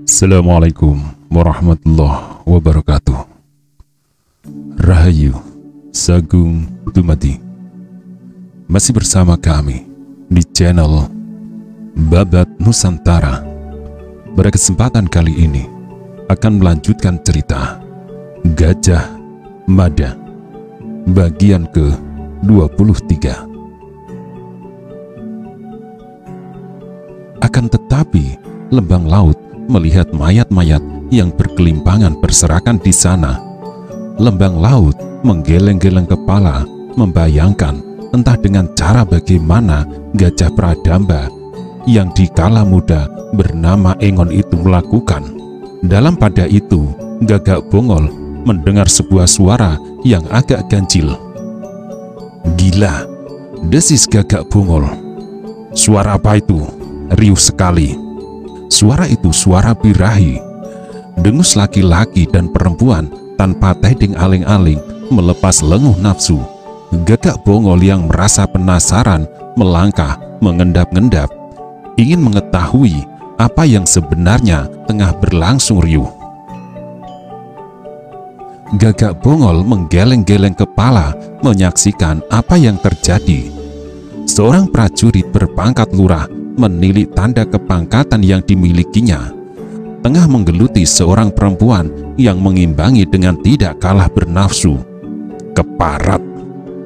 Assalamualaikum warahmatullahi wabarakatuh. Rahayu, Sagung Dumadi. Masih bersama kami di channel Babat Nusantara. Pada kesempatan kali ini akan melanjutkan cerita Gajah Mada bagian ke-23. Akan tetapi Lembang Laut melihat mayat-mayat yang berkelimpangan berserakan di sana. Lembang Laut menggeleng-geleng kepala, membayangkan entah dengan cara bagaimana Gajah Pradamba yang dikala muda bernama Engon itu melakukan. Dalam pada itu, Gagak Bongol mendengar sebuah suara yang agak ganjil. "Gila!" desis Gagak Bongol. "Suara apa itu?" Riuh sekali. Suara itu suara birahi. Dengus laki-laki dan perempuan tanpa tedeng aling-aling melepas lenguh nafsu. Gagak Bongol yang merasa penasaran melangkah mengendap-endap, ingin mengetahui apa yang sebenarnya tengah berlangsung riuh. Gagak Bongol menggeleng-geleng kepala menyaksikan apa yang terjadi. Seorang prajurit berpangkat lurah menilik tanda kepangkatan yang dimilikinya, tengah menggeluti seorang perempuan yang mengimbangi dengan tidak kalah bernafsu. "Keparat!"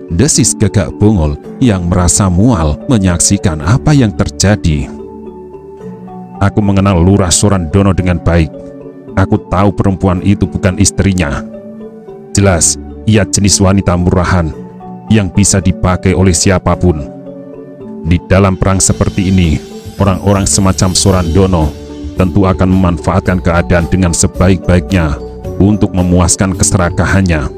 desis Gagak Bongol yang merasa mual menyaksikan apa yang terjadi. "Aku mengenal Lurah Sorandono dengan baik. Aku tahu perempuan itu bukan istrinya. Jelas ia jenis wanita murahan yang bisa dipakai oleh siapapun. Di dalam perang seperti ini, orang-orang semacam Sorandono tentu akan memanfaatkan keadaan dengan sebaik-baiknya untuk memuaskan keserakahannya."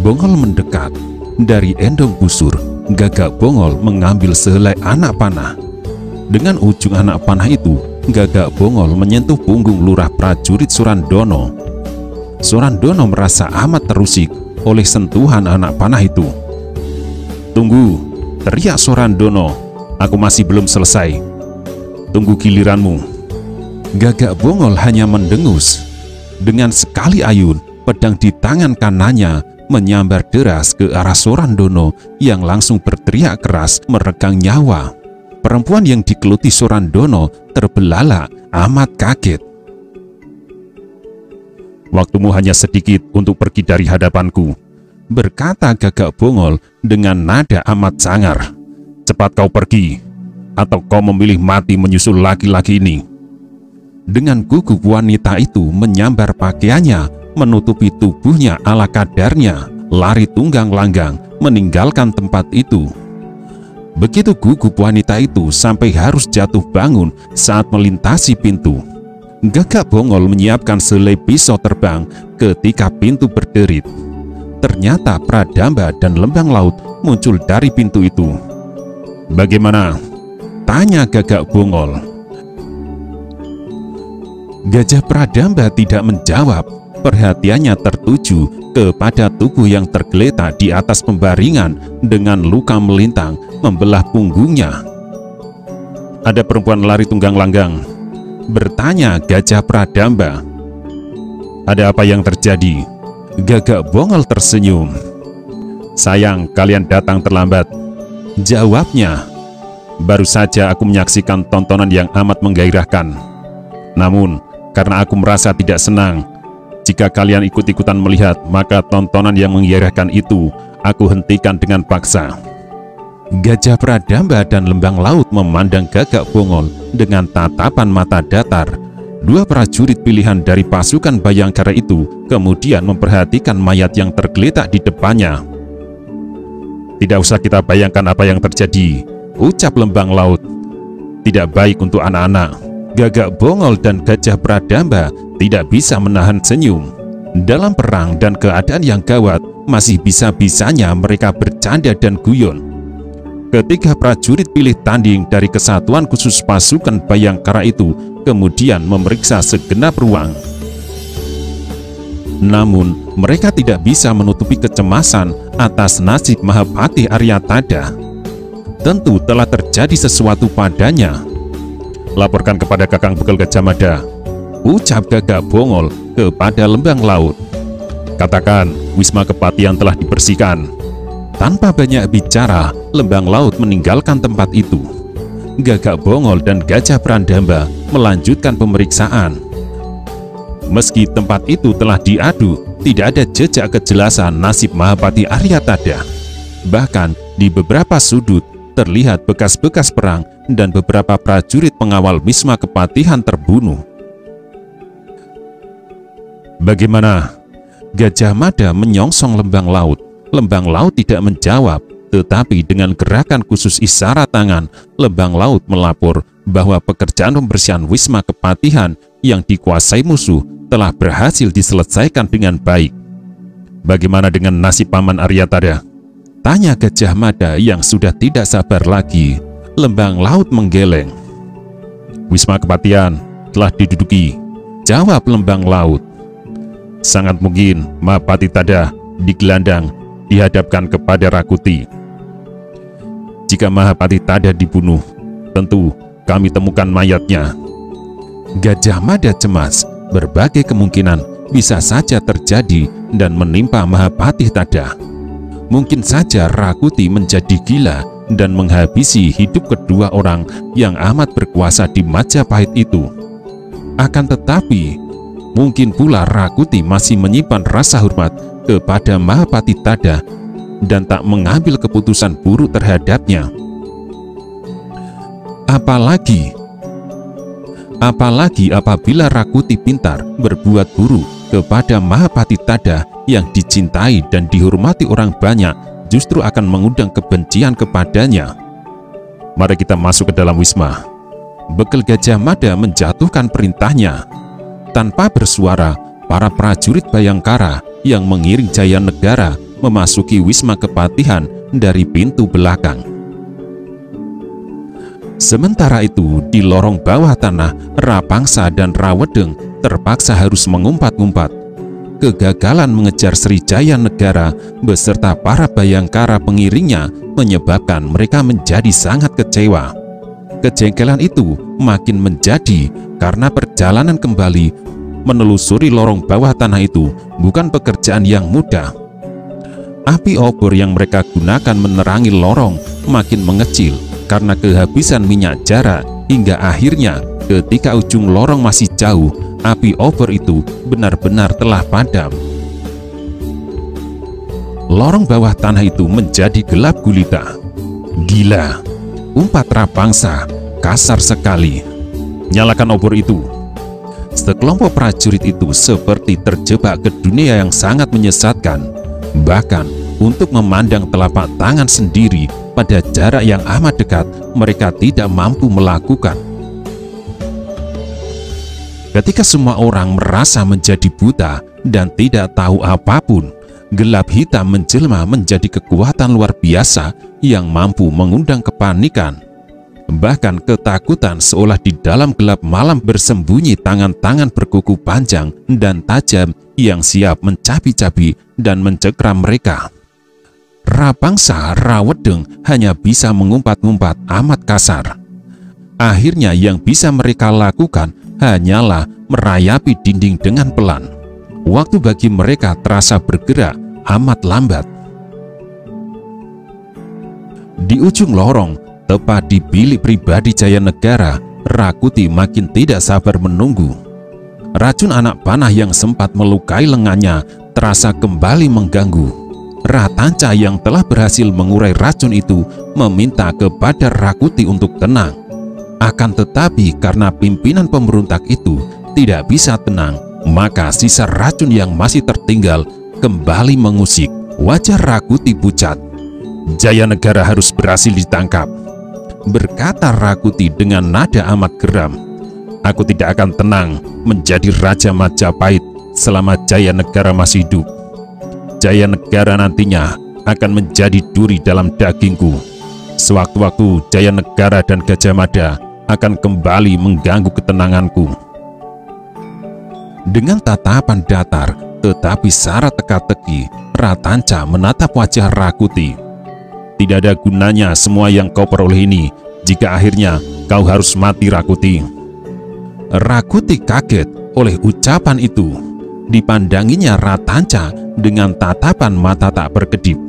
Bongol mendekat. Dari endong busur, Gagak Bongol mengambil sehelai anak panah. Dengan ujung anak panah itu, Gagak Bongol menyentuh punggung lurah prajurit Sorandono. Sorandono merasa amat terusik oleh sentuhan anak panah itu. "Tunggu!" teriak Sorandono. "Aku masih belum selesai. Tunggu giliranmu." Gagak Bongol hanya mendengus. Dengan sekali ayun, pedang di tangan kanannya menyambar deras ke arah Sorandono yang langsung berteriak keras meregang nyawa. Perempuan yang dikeluti Sorandono terbelalak amat kaget. "Waktumu hanya sedikit untuk pergi dari hadapanku," berkata Gagak Bongol dengan nada amat sangar. "Cepat kau pergi, atau kau memilih mati menyusul laki-laki ini." Dengan gugup wanita itu menyambar pakaiannya, menutupi tubuhnya ala kadarnya, lari tunggang langgang meninggalkan tempat itu. Begitu gugup wanita itu sampai harus jatuh bangun saat melintasi pintu. Gagak Bongol menyiapkan sehelai pisau terbang ketika pintu berderit. Ternyata Pradamba dan Lembang Laut muncul dari pintu itu. "Bagaimana?" tanya Gagak Bongol. Gajah Pradamba tidak menjawab. Perhatiannya tertuju kepada tubuh yang tergeletak di atas pembaringan dengan luka melintang membelah punggungnya. "Ada perempuan lari tunggang langgang," bertanya Gajah Pradamba. "Ada apa yang terjadi?" Gagak Bongol tersenyum. "Sayang, kalian datang terlambat," jawabnya. "Baru saja aku menyaksikan tontonan yang amat menggairahkan. Namun, karena aku merasa tidak senang jika kalian ikut-ikutan melihat, maka tontonan yang menggairahkan itu aku hentikan dengan paksa." Gajah Pradamba dan Lembang Laut memandang Gagak Bongol dengan tatapan mata datar. Dua prajurit pilihan dari pasukan Bayangkara itu kemudian memperhatikan mayat yang tergeletak di depannya. "Tidak usah kita bayangkan apa yang terjadi," ucap Lembang Laut. "Tidak baik untuk anak-anak." Gagak Bongol dan Gajah Pradamba tidak bisa menahan senyum. Dalam perang dan keadaan yang gawat, masih bisa-bisanya mereka bercanda dan guyon. Ketiga prajurit pilih tanding dari Kesatuan Khusus Pasukan Bayangkara itu kemudian memeriksa segenap ruang. Namun, mereka tidak bisa menutupi kecemasan atas nasib Mahapati Aryatadha. tentu telah terjadi sesuatu padanya. Laporkan kepada Kakang Bekel Gajah Mada, ucap Gagak Bongol kepada Lembang Laut. Katakan Wisma Kepatihan telah dibersihkan. Tanpa banyak bicara, Lembang Laut meninggalkan tempat itu. Gagak Bongol dan Gajah Pradamba melanjutkan pemeriksaan. Meski tempat itu telah diadu, tidak ada jejak kejelasan nasib Mahapati Aryatada. Bahkan di beberapa sudut terlihat bekas-bekas perang dan beberapa prajurit pengawal Wisma Kepatihan terbunuh. Bagaimana? Gajah Mada menyongsong Lembang Laut. Lembang Laut tidak menjawab, tetapi dengan gerakan khusus isyarat tangan, Lembang Laut melapor bahwa pekerjaan pembersihan Wisma Kepatihan yang dikuasai musuh telah berhasil diselesaikan dengan baik. Bagaimana dengan nasib Paman Aryatada? Tanya Gajah Mada yang sudah tidak sabar lagi. Lembang Laut menggeleng. Wisma Kepatihan telah diduduki, jawab Lembang Laut. Sangat mungkin Mahapati Tada digelandang dihadapkan kepada Rakuti. Jika Mahapati Tada dibunuh, tentu kami temukan mayatnya. Gajah Mada cemas. Berbagai kemungkinan bisa saja terjadi dan menimpa Mahapati Tada. Mungkin saja Rakuti menjadi gila dan menghabisi hidup kedua orang yang amat berkuasa di Majapahit itu. Akan tetapi, mungkin pula Rakuti masih menyimpan rasa hormat kepada Mahapati Tada dan tak mengambil keputusan buruk terhadapnya. Apalagi apabila Rakuti pintar berbuat buruk kepada Mahapati Tada yang dicintai dan dihormati orang banyak, justru akan mengundang kebencian kepadanya. Mari kita masuk ke dalam wisma. Bekel Gajah Mada menjatuhkan perintahnya. Tanpa bersuara, para prajurit Bayangkara yang mengiring Jaya Negara memasuki Wisma Kepatihan dari pintu belakang. Sementara itu, di lorong bawah tanah, Rapangsa dan Rawedeng terpaksa harus mengumpat-ngumpat. Kegagalan mengejar Srijaya Negara beserta para Bayangkara pengiringnya menyebabkan mereka menjadi sangat kecewa. Kejengkelan itu makin menjadi karena perjalanan kembali menelusuri lorong bawah tanah itu bukan pekerjaan yang mudah. Api obor yang mereka gunakan menerangi lorong makin mengecil karena kehabisan minyak jarak, hingga akhirnya ketika ujung lorong masih jauh, api obor itu benar-benar telah padam. Lorong bawah tanah itu menjadi gelap gulita. Gila, umpat Rapangsa, kasar sekali. Nyalakan obor itu. Sekelompok prajurit itu seperti terjebak ke dunia yang sangat menyesatkan. Bahkan untuk memandang telapak tangan sendiri pada jarak yang amat dekat, mereka tidak mampu melakukan. Ketika semua orang merasa menjadi buta dan tidak tahu apapun, gelap hitam menjelma menjadi kekuatan luar biasa yang mampu mengundang kepanikan. Bahkan ketakutan seolah di dalam gelap malam bersembunyi tangan-tangan berkuku panjang dan tajam yang siap mencabi-cabi dan mencekram mereka. Rapangsa, Rawedeng hanya bisa mengumpat-ngumpat amat kasar. Akhirnya yang bisa mereka lakukan hanyalah merayapi dinding dengan pelan. Waktu bagi mereka terasa bergerak amat lambat. Di ujung lorong, tepat di bilik pribadi Jaya Negara, Rakuti makin tidak sabar menunggu. Racun anak panah yang sempat melukai lengannya terasa kembali mengganggu. Ratanca yang telah berhasil mengurai racun itu meminta kepada Rakuti untuk tenang. Akan tetapi karena pimpinan pemberontak itu tidak bisa tenang, maka sisa racun yang masih tertinggal kembali mengusik. Wajah Rakuti pucat. Jaya Negara harus berhasil ditangkap, berkata Rakuti dengan nada amat geram. Aku tidak akan tenang menjadi Raja Majapahit selama Jaya Negara masih hidup. Jaya Negara nantinya akan menjadi duri dalam dagingku. Sewaktu-waktu Jaya Negara dan Gajah Mada akan kembali mengganggu ketenanganku. Dengan tatapan datar tetapi syarat teka-teki, Ratanca menatap wajah Rakuti. Tidak ada gunanya semua yang kau peroleh ini jika akhirnya kau harus mati, Rakuti. Rakuti kaget oleh ucapan itu. Dipandanginya Ratanca dengan tatapan mata tak berkedip.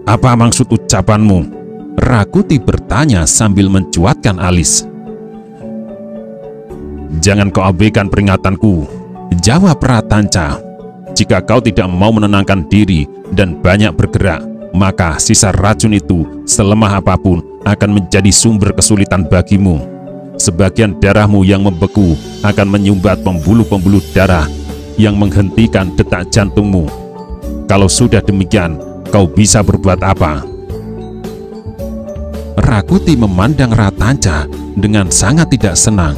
Apa maksud ucapanmu? Rakuti bertanya sambil mencuatkan alis. Jangan kau abaikan peringatanku, jawab Ratanca. Jika kau tidak mau menenangkan diri dan banyak bergerak, maka sisa racun itu selemah apapun akan menjadi sumber kesulitan bagimu. Sebagian darahmu yang membeku akan menyumbat pembuluh-pembuluh darah yang menghentikan detak jantungmu. Kalau sudah demikian, kau bisa berbuat apa? Rakuti memandang Ratanca dengan sangat tidak senang.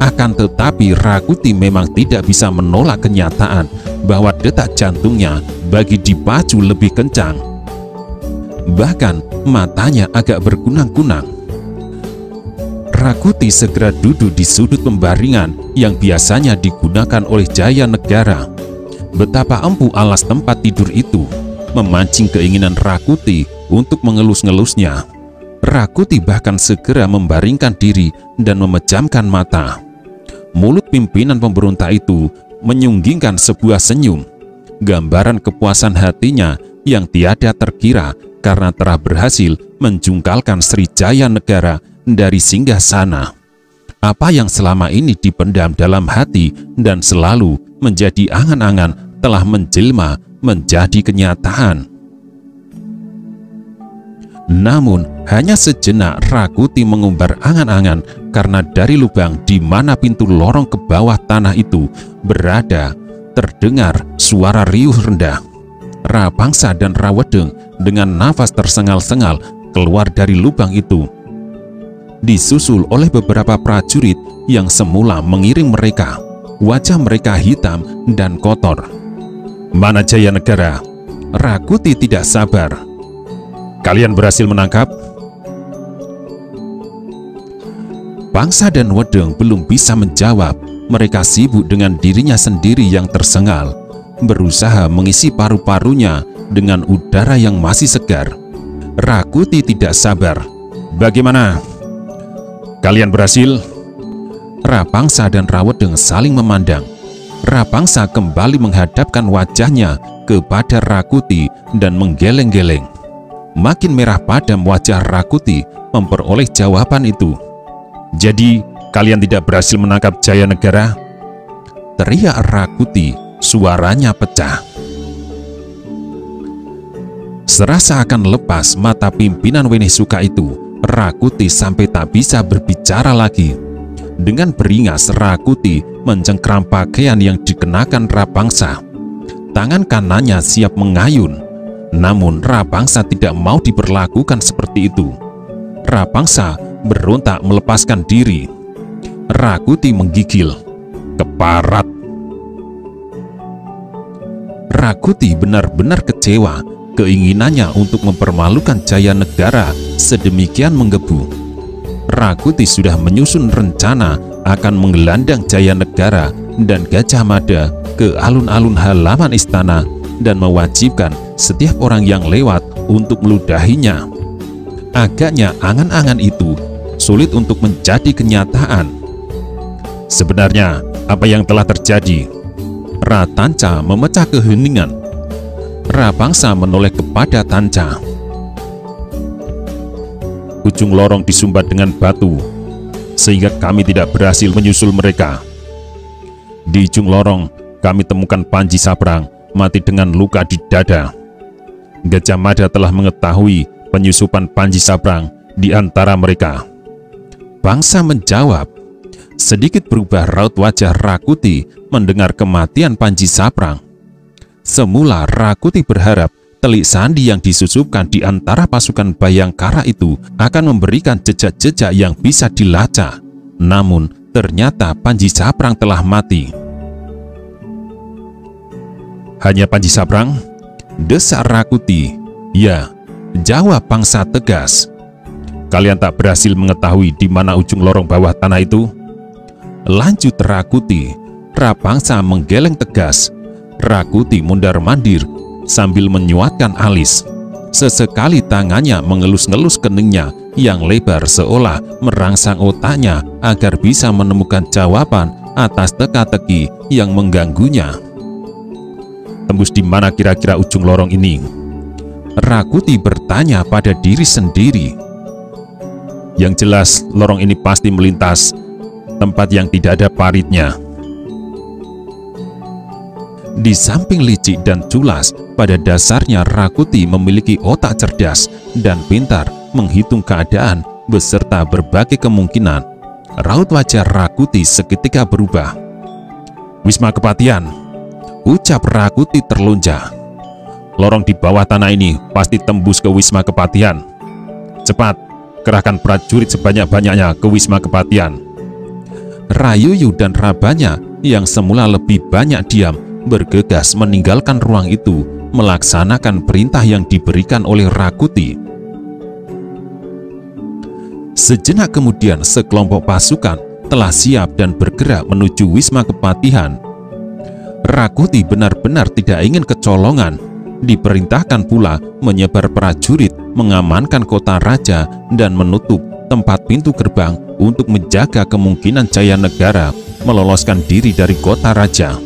Akan tetapi Rakuti memang tidak bisa menolak kenyataan bahwa detak jantungnya bagi dipacu lebih kencang. Bahkan matanya agak berkunang-kunang. Rakuti segera duduk di sudut pembaringan yang biasanya digunakan oleh Jaya Negara. Betapa empu alas tempat tidur itu memancing keinginan Rakuti untuk mengelus-ngelusnya. Rakuti bahkan segera membaringkan diri dan memejamkan mata. Mulut pimpinan pemberontak itu menyunggingkan sebuah senyum, gambaran kepuasan hatinya yang tiada terkira karena telah berhasil menjungkalkan Srijaya Negara dari singgah sana. Apa yang selama ini dipendam dalam hati dan selalu menjadi angan-angan telah menjelma menjadi kenyataan. Namun hanya sejenak Rakuti mengumbar angan-angan karena dari lubang di mana pintu lorong ke bawah tanah itu berada terdengar suara riuh rendah. Rapangsa dan Rawedeng dengan nafas tersengal-sengal keluar dari lubang itu, disusul oleh beberapa prajurit yang semula mengiring mereka. Wajah mereka hitam dan kotor. Mana Jaya Negara? Rakuti tidak sabar. Kalian berhasil menangkap? Pangsa dan Wedeng belum bisa menjawab. Mereka sibuk dengan dirinya sendiri yang tersengal, berusaha mengisi paru-parunya dengan udara yang masih segar. Rakuti tidak sabar. Bagaimana? Kalian berhasil? Rapangsa dan Rawedeng saling memandang. Rapangsa kembali menghadapkan wajahnya kepada Rakuti dan menggeleng-geleng. Makin merah padam wajah Rakuti memperoleh jawaban itu. Jadi, kalian tidak berhasil menangkap Jaya Negara? Teriak Rakuti, suaranya pecah. Serasa akan lepas mata pimpinan Wenehsuka itu, Rakuti sampai tak bisa berbicara lagi. Dengan beringas, Rakuti mencengkram pakaian yang dikenakan Rapangsa. Tangan kanannya siap mengayun. Namun Rapangsa tidak mau diperlakukan seperti itu. Rapangsa berontak melepaskan diri. Rakuti menggigil. Keparat. Rakuti benar-benar kecewa. Keinginannya untuk mempermalukan Jaya Negara sedemikian menggebu. Rakuti sudah menyusun rencana akan menggelandang Jaya Negara dan Gajah Mada ke alun-alun halaman istana dan mewajibkan setiap orang yang lewat untuk meludahinya. Agaknya angan-angan itu sulit untuk menjadi kenyataan. Sebenarnya apa yang telah terjadi? Ratanca memecah keheningan. Rapangsa menoleh kepada Tanca. Ujung lorong disumbat dengan batu, sehingga kami tidak berhasil menyusul mereka. Di ujung lorong kami temukan Panji Sabrang mati dengan luka di dada. Gajah Mada telah mengetahui penyusupan Panji Sabrang di antara mereka. Bangsa menjawab. Sedikit berubah raut wajah Rakuti mendengar kematian Panji Sabrang. Semula Rakuti berharap telik sandi yang disusupkan di antara pasukan Bayangkara itu akan memberikan jejak-jejak yang bisa dilacak. Namun ternyata Panji Sabrang telah mati. Hanya Panji Sabrang? Desak Rakuti. Ya, jawab Pangsa tegas. Kalian tak berhasil mengetahui di mana ujung lorong bawah tanah itu? Lanjut Rakuti. Rapangsa menggeleng tegas. Rakuti mundar-mandir sambil menyuatkan alis. Sesekali tangannya mengelus-ngelus keningnya yang lebar seolah merangsang otaknya agar bisa menemukan jawaban atas teka-teki yang mengganggunya. Tembus di mana kira-kira ujung lorong ini? Rakuti bertanya pada diri sendiri. Yang jelas lorong ini pasti melintas tempat yang tidak ada paritnya. Di samping licik dan culas, pada dasarnya Rakuti memiliki otak cerdas dan pintar menghitung keadaan beserta berbagai kemungkinan. Raut wajah Rakuti seketika berubah. "Wisma Kepatihan," ucap Rakuti terlunjak. "Lorong di bawah tanah ini pasti tembus ke Wisma Kepatihan. Cepat, kerahkan prajurit sebanyak-banyaknya ke Wisma Kepatihan." Rayuyu dan Rabanya yang semula lebih banyak diam bergegas meninggalkan ruang itu, melaksanakan perintah yang diberikan oleh Rakuti. Sejenak kemudian sekelompok pasukan telah siap dan bergerak menuju Wisma Kepatihan. Rakuti benar-benar tidak ingin kecolongan. Diperintahkan pula menyebar prajurit mengamankan kota raja dan menutup tempat pintu gerbang untuk menjaga kemungkinan Jayanegara meloloskan diri dari kota raja.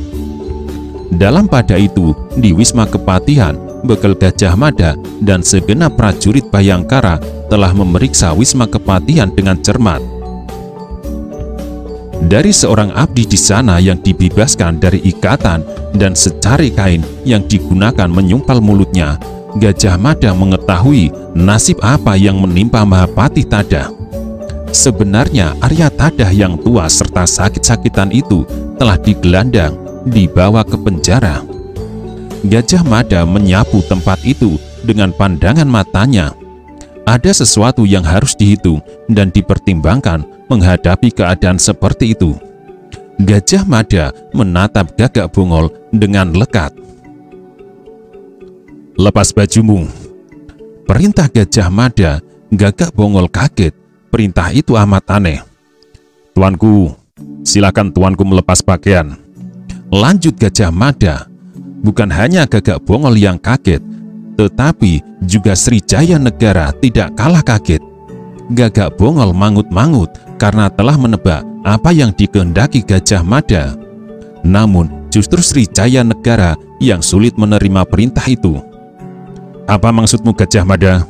Dalam pada itu, di Wisma Kepatihan, Bekel Gajah Mada dan segenap prajurit Bayangkara telah memeriksa Wisma Kepatihan dengan cermat. Dari seorang abdi di sana yang dibebaskan dari ikatan dan secari kain yang digunakan menyumpal mulutnya, Gajah Mada mengetahui nasib apa yang menimpa Mahapati Tadah. Sebenarnya Arya Tadah yang tua serta sakit-sakitan itu telah digelandang, dibawa ke penjara. Gajah Mada menyapu tempat itu dengan pandangan matanya. Ada sesuatu yang harus dihitung dan dipertimbangkan menghadapi keadaan seperti itu. Gajah Mada menatap Gagak Bongol dengan lekat. "Lepas bajumu," perintah Gajah Mada. Gagak Bongol kaget. Perintah itu amat aneh. "Tuanku, silakan tuanku melepas pakaian," lanjut Gajah Mada. Bukan hanya Gagak Bongol yang kaget, tetapi juga Sri Jayanegara tidak kalah kaget. Gagak Bongol mangut-mangut karena telah menebak apa yang dikehendaki Gajah Mada. Namun justru Sri Jayanegara yang sulit menerima perintah itu. "Apa maksudmu, Gajah Mada?"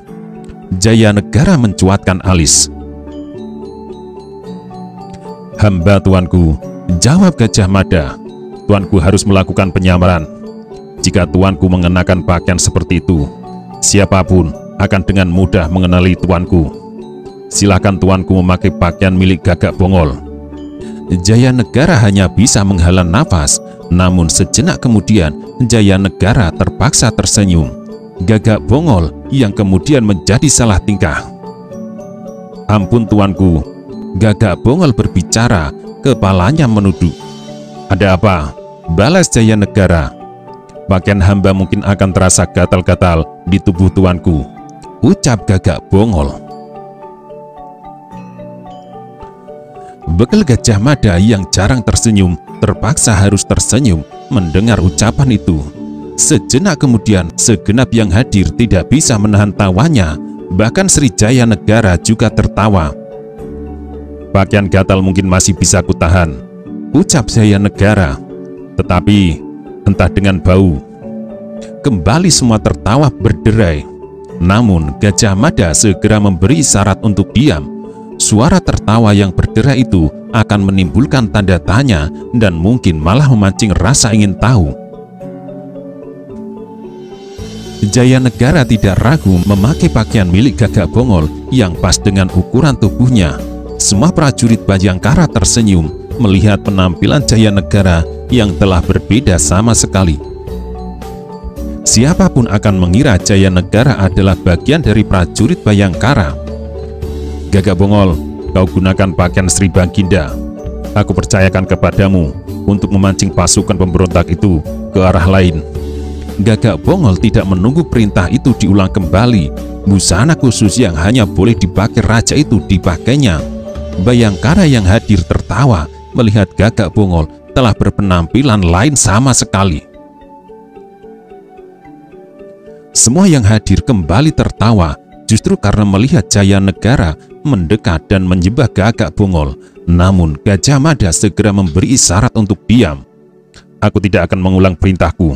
Jayanegara mencuatkan alis. "Hamba tuanku," jawab Gajah Mada. "Tuanku harus melakukan penyamaran. Jika tuanku mengenakan pakaian seperti itu, siapapun akan dengan mudah mengenali tuanku. Silakan tuanku memakai pakaian milik Gagak Bongol." Jayanegara hanya bisa menghela nafas, namun sejenak kemudian Jayanegara terpaksa tersenyum. Gagak Bongol yang kemudian menjadi salah tingkah. "Ampun tuanku," Gagak Bongol berbicara, kepalanya menunduk. "Ada apa?" balas Jayanegara. "Pakaian hamba mungkin akan terasa gatal-gatal di tubuh tuanku," ucap Gagak Bongol. Bekel Gajah Mada yang jarang tersenyum terpaksa harus tersenyum mendengar ucapan itu. Sejenak kemudian segenap yang hadir tidak bisa menahan tawanya, bahkan Sri Jayanegara juga tertawa. "Pakaian gatal mungkin masih bisa kutahan," ucap Jayanegara, "tetapi entah dengan bau." Kembali semua tertawa berderai. Namun Gajah Mada segera memberi isyarat untuk diam. Suara tertawa yang berderai itu akan menimbulkan tanda tanya dan mungkin malah memancing rasa ingin tahu. Jayanegara tidak ragu memakai pakaian milik Gagak Bongol yang pas dengan ukuran tubuhnya. Semua prajurit Bayangkara tersenyum melihat penampilan Jayanegara yang telah berbeda sama sekali. Siapapun akan mengira Jayanegara adalah bagian dari prajurit Bayangkara. "Gagak Bongol, kau gunakan pakaian Sri Baginda. Aku percayakan kepadamu untuk memancing pasukan pemberontak itu ke arah lain." Gagak Bongol tidak menunggu perintah itu diulang kembali. Busana khusus yang hanya boleh dipakai raja itu dipakainya. Bayangkara yang hadir tertawa melihat Gagak Bongol telah berpenampilan lain sama sekali. Semua yang hadir kembali tertawa, justru karena melihat Jaya Negara mendekat dan menyembah Gagak Bongol. Namun Gajah Mada segera memberi isyarat untuk diam. Aku tidak akan mengulang perintahku.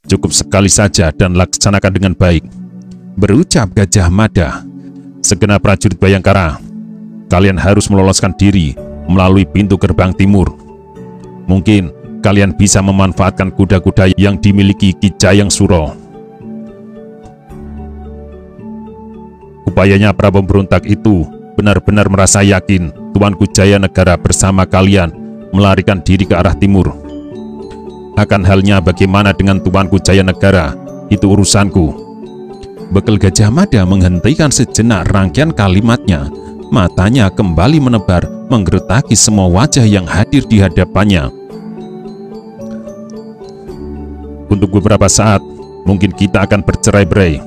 Cukup sekali saja dan laksanakan dengan baik, berucap Gajah Mada. Segenap prajurit Bayangkara, kalian harus meloloskan diri melalui pintu gerbang timur. Mungkin kalian bisa memanfaatkan kuda-kuda yang dimiliki Ki Jayang Suro. Upayanya para pemberontak itu benar-benar merasa yakin Tuanku Jaya Negara bersama kalian melarikan diri ke arah timur. Akan halnya bagaimana dengan Tuanku Jaya Negara, itu urusanku. Bekel Gajah Mada menghentikan sejenak rangkaian kalimatnya. Matanya kembali menebar, menggertaki semua wajah yang hadir di hadapannya. Untuk beberapa saat, mungkin kita akan bercerai-berai.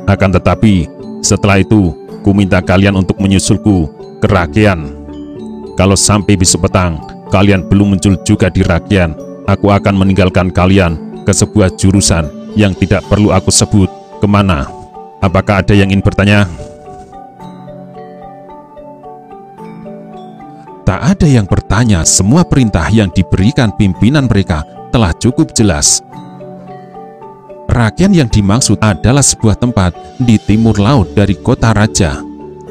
Akan tetapi, setelah itu, ku minta kalian untuk menyusulku ke Rakyat. Kalau sampai besok petang, kalian belum muncul juga di Rakyat, aku akan meninggalkan kalian ke sebuah jurusan yang tidak perlu aku sebut kemana. Apakah ada yang ingin bertanya? Tak ada yang bertanya. Semua perintah yang diberikan pimpinan mereka telah cukup jelas. Rakyat yang dimaksud adalah sebuah tempat di timur laut dari kota raja.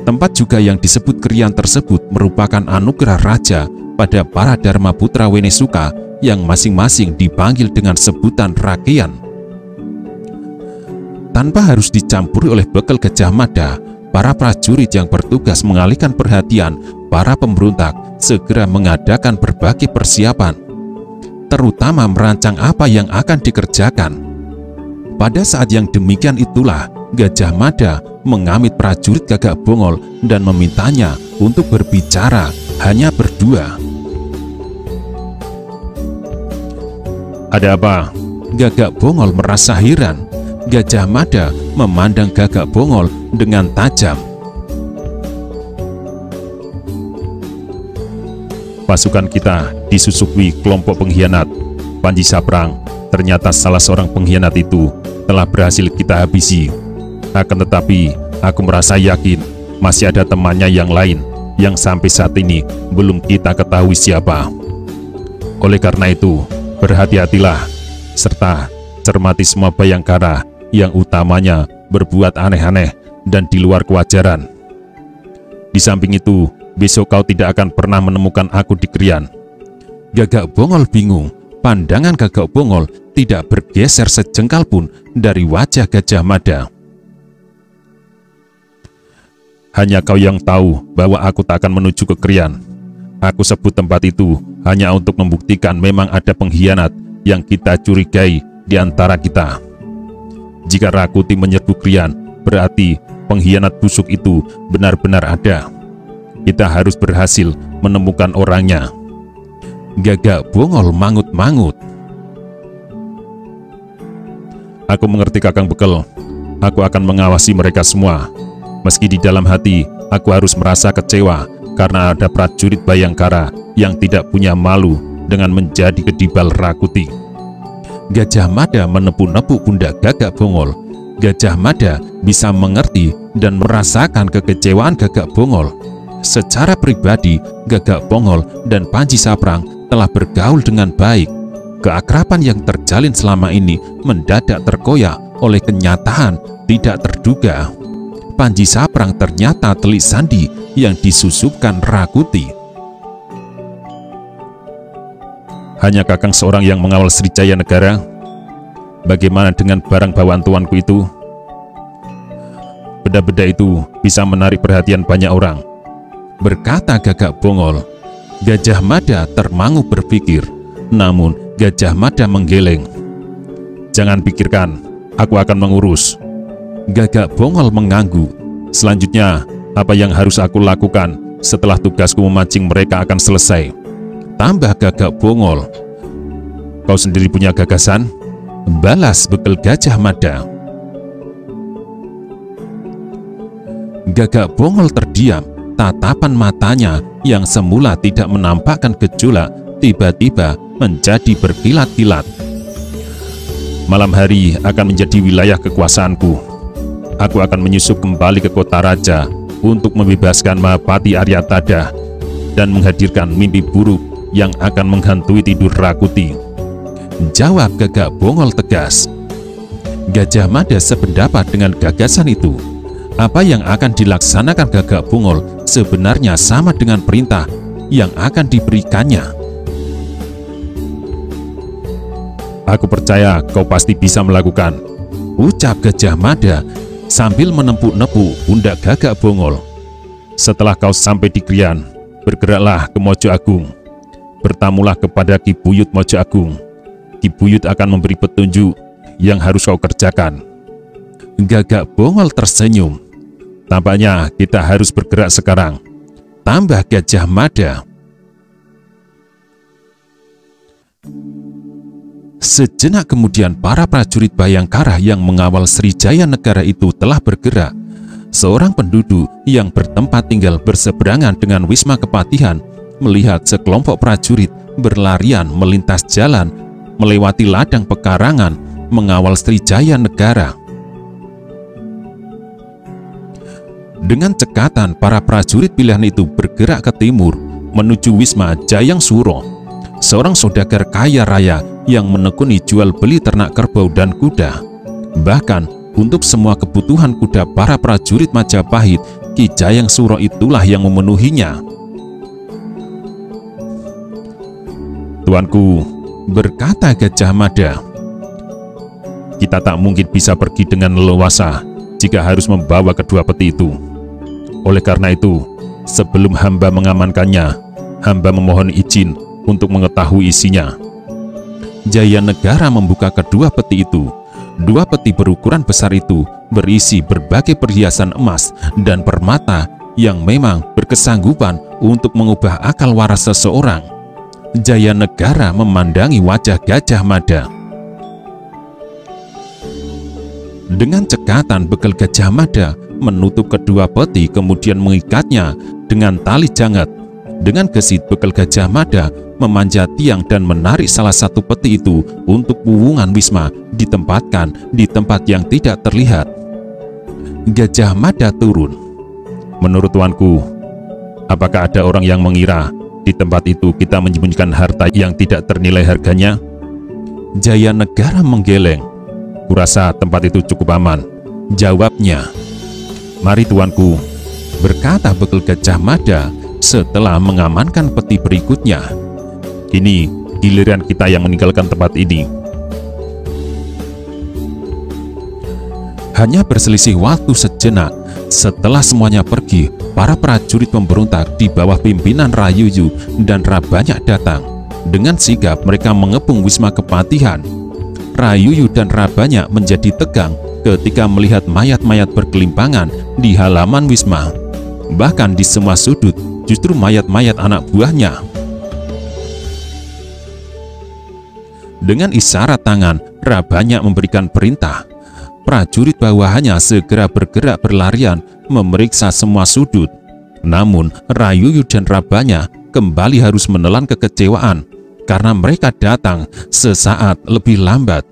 Tempat juga yang disebut Krian tersebut merupakan anugerah raja pada para Dharma Putra Wenesuka yang masing-masing dipanggil dengan sebutan Rakyat. Tanpa harus dicampuri oleh bekel Gajah Mada, para prajurit yang bertugas mengalihkan perhatian para pemberontak segera mengadakan berbagai persiapan, terutama merancang apa yang akan dikerjakan. Pada saat yang demikian itulah Gajah Mada mengamit prajurit Gagak Bongol dan memintanya untuk berbicara hanya berdua. Ada apa? Gagak Bongol merasa heran. Gajah Mada memandang Gagak Bongol dengan tajam. Pasukan kita disusupi kelompok pengkhianat. Panji Saprang, ternyata salah seorang pengkhianat itu telah berhasil kita habisi. Akan tetapi, aku merasa yakin masih ada temannya yang lain yang sampai saat ini belum kita ketahui siapa. Oleh karena itu, berhati-hatilah serta cermati semua Bayangkara yang utamanya berbuat aneh-aneh dan di luar kewajaran. Di samping itu, besok kau tidak akan pernah menemukan aku di Krian. Gagak Bongol bingung. Pandangan Gagak Bongol tidak bergeser sejengkal pun dari wajah Gajah Mada. Hanya kau yang tahu bahwa aku tak akan menuju ke Krian. Aku sebut tempat itu hanya untuk membuktikan memang ada pengkhianat yang kita curigai di antara kita. Jika Rakuti menyerbu Krian, berarti pengkhianat busuk itu benar-benar ada. Kita harus berhasil menemukan orangnya. Gagak Bongol mangut-mangut. Aku mengerti Kakang Bekel. Aku akan mengawasi mereka semua. Meski di dalam hati, aku harus merasa kecewa karena ada prajurit Bayangkara yang tidak punya malu dengan menjadi kedibal Rakuti. Gajah Mada menepuk-nepuk pundak Gagak Bongol. Gajah Mada bisa mengerti dan merasakan kekecewaan Gagak Bongol. Secara pribadi, Gagak Bongol dan Panji Saprang telah bergaul dengan baik. Keakraban yang terjalin selama ini mendadak terkoyak oleh kenyataan tidak terduga. Panji Saprang ternyata telik sandi yang disusupkan Rakuti. Hanya Kakang seorang yang mengawal Srijaya Negara. Bagaimana dengan barang bawaan tuanku itu? Benda-benda itu bisa menarik perhatian banyak orang, berkata Gagak Bongol. Gajah Mada termangu berpikir, namun Gajah Mada menggeleng. Jangan pikirkan, aku akan mengurus. Gagak Bongol mengangguk. Selanjutnya, apa yang harus aku lakukan setelah tugasku memancing mereka akan selesai? Tambah Gagak Bongol. Kau sendiri punya gagasan? Balas bekel Gajah Mada. Gagak Bongol terdiam. Tatapan matanya yang semula tidak menampakkan gejolak tiba-tiba menjadi berkilat-kilat. Malam hari akan menjadi wilayah kekuasaanku. Aku akan menyusup kembali ke kota raja untuk membebaskan Mahapati Aryatada dan menghadirkan mimpi buruk yang akan menghantui tidur Rakuti. Jawab Gagak Bongol tegas. Gajah Mada sependapat dengan gagasan itu. Apa yang akan dilaksanakan Gagak Bongol sebenarnya sama dengan perintah yang akan diberikannya. Aku percaya kau pasti bisa melakukan, ucap Gajah Mada sambil menepuk-nepuk pundak Gagak Bongol. Setelah kau sampai di Krian, bergeraklah ke Mojo Agung. Bertamulah kepada Ki Buyut Mojo Agung. Ki Buyut akan memberi petunjuk yang harus kau kerjakan. Gagak Bongol tersenyum. Tampaknya kita harus bergerak sekarang, tambah Gajah Mada. Sejenak kemudian para prajurit Bayangkara yang mengawal Srijaya Negara itu telah bergerak. Seorang penduduk yang bertempat tinggal berseberangan dengan Wisma Kepatihan melihat sekelompok prajurit berlarian melintas jalan, melewati ladang pekarangan, mengawal Srijaya Negara. Dengan cekatan, para prajurit pilihan itu bergerak ke timur, menuju Wisma Jayang Suro, seorang saudagar kaya raya yang menekuni jual beli ternak kerbau dan kuda. Bahkan, untuk semua kebutuhan kuda para prajurit Majapahit, Ki Jayang Suro itulah yang memenuhinya. Tuanku, berkata Gajah Mada, kita tak mungkin bisa pergi dengan leluasa jika harus membawa kedua peti itu. Oleh karena itu, sebelum hamba mengamankannya, hamba memohon izin untuk mengetahui isinya. Jaya Negara membuka kedua peti itu. Dua peti berukuran besar itu berisi berbagai perhiasan emas dan permata yang memang berkesanggupan untuk mengubah akal waras seseorang. Jaya Negara memandangi wajah Gajah Mada. Dengan cekatan bekal Gajah Mada menutup kedua peti, kemudian mengikatnya dengan tali jangat. Dengan gesit bekal Gajah Mada memanjat tiang dan menarik salah satu peti itu untuk wuwungan Wisma ditempatkan di tempat yang tidak terlihat. Gajah Mada turun. Menurut tuanku, apakah ada orang yang mengira di tempat itu kita menyembunyikan harta yang tidak ternilai harganya? Jaya Negara menggeleng. Kurasa tempat itu cukup aman, jawabnya. Mari tuanku, berkata bekal Gajah Mada setelah mengamankan peti berikutnya. Kini giliran kita yang meninggalkan tempat ini. Hanya berselisih waktu sejenak. Setelah semuanya pergi, para prajurit pemberontak di bawah pimpinan Rayuyu dan Rabanyak datang. Dengan sigap mereka mengepung Wisma Kepatihan. Rayuyu dan Rabanyak menjadi tegang ketika melihat mayat-mayat berkelimpangan di halaman Wisma. Bahkan di semua sudut justru mayat-mayat anak buahnya. Dengan isyarat tangan, Rabanyak memberikan perintah. Prajurit bawahannya segera bergerak berlarian memeriksa semua sudut. Namun Rayuyu dan Rabanyak kembali harus menelan kekecewaan karena mereka datang sesaat lebih lambat.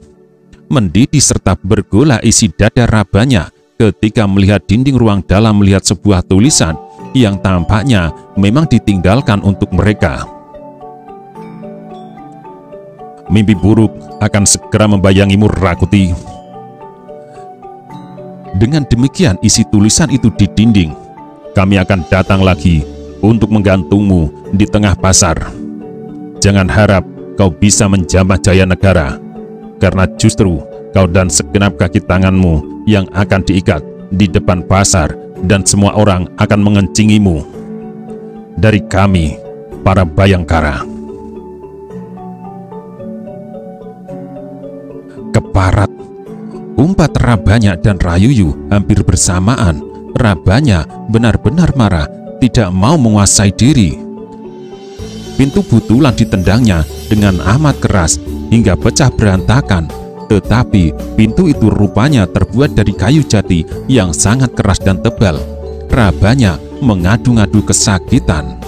Mendidih serta bergolah isi dada Rabanyak ketika melihat dinding ruang dalam melihat sebuah tulisan yang tampaknya memang ditinggalkan untuk mereka. Mimpi buruk akan segera membayangimu, Rakuti. Dengan demikian isi tulisan itu di dinding. Kami akan datang lagi untuk menggantungmu di tengah pasar. Jangan harap kau bisa menjamah Jaya Negara, karena justru kau dan segenap kaki tanganmu yang akan diikat di depan pasar dan semua orang akan mengencingimu. Dari kami, para Bayangkara. Keparat, umpat Rabanyak dan Rayuyu hampir bersamaan. Rabanyak benar-benar marah, tidak mau menguasai diri. Pintu butulan ditendangnya dengan amat keras hingga pecah berantakan. Tetapi pintu itu rupanya terbuat dari kayu jati yang sangat keras dan tebal. Rabanyak mengadu-ngadu kesakitan.